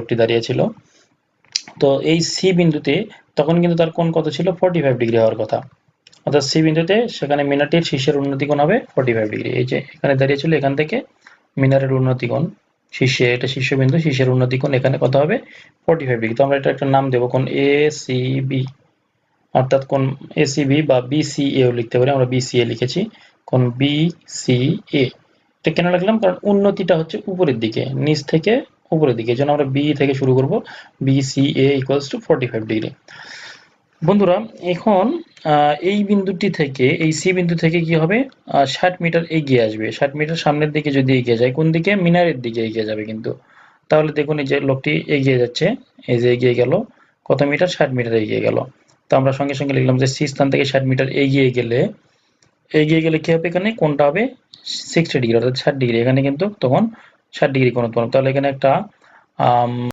লোকটি দাঁড়িয়েছিল। তো এই সি বিন্দুতে তখন কিন্তু তার কোণ কত ছিল, 45 ডিগ্রি হওয়ার কথা। অর্থাৎ সি বিন্দুতে সেখানে মিনারটির শীর্ষের উন্নতি কোণ হবে 45 ডিগ্রি। এই যে এখানে দাঁড়িয়েছিল, এখান থেকে মিনারের উন্নতি কোণ, শীর্ষে, এটা শীর্ষবিন্দু, শীর্ষের উন্নতি কোণ এখানে কত হবে, 45 ডিগ্রি। তো আমরা এটা একটা নাম দেবো, কোণ এ সি বি, অর্থাৎ কোণ এসিবি বা বিসিএও লিখতে পারি, আমরা বিসিএ লিখেছি, কোণ বিসিএ। এটা কেন লিখলাম, কারণ উন্নতিটা হচ্ছে উপরের দিকে, নিচ থেকে উপরের দিকে, এই জন্য আমরা বি থেকে শুরু করব, বিসিএ ইকুয়ালস টু 45 ডিগ্রি। বন্ধুরা এখন এই বিন্দুটি থেকে, এই সি বিন্দু থেকে কি হবে, 60 মিটার এগিয়ে আসবে। 60 মিটার সামনের দিকে যদি এগিয়ে যায়, কোন দিকে, মিনারের দিকে এগিয়ে যাবে কিন্তু। তাহলে দেখুন এই যে লোকটি এগিয়ে যাচ্ছে, এই যে এগিয়ে গেল কত মিটার, 60 মিটার এগিয়ে গেল। তো আমরা সঙ্গে সঙ্গে লিখলাম যে সি স্থান থেকে 60 মিটার এগিয়ে গেলে কি হবে, এখানে কোনটা হবে 60 ডিগ্রি, অর্থাৎ 60 ডিগ্রি। এখানে কিন্তু তখন 60 ডিগ্রি কোণ উৎপন্ন। তাহলে এখানে একটা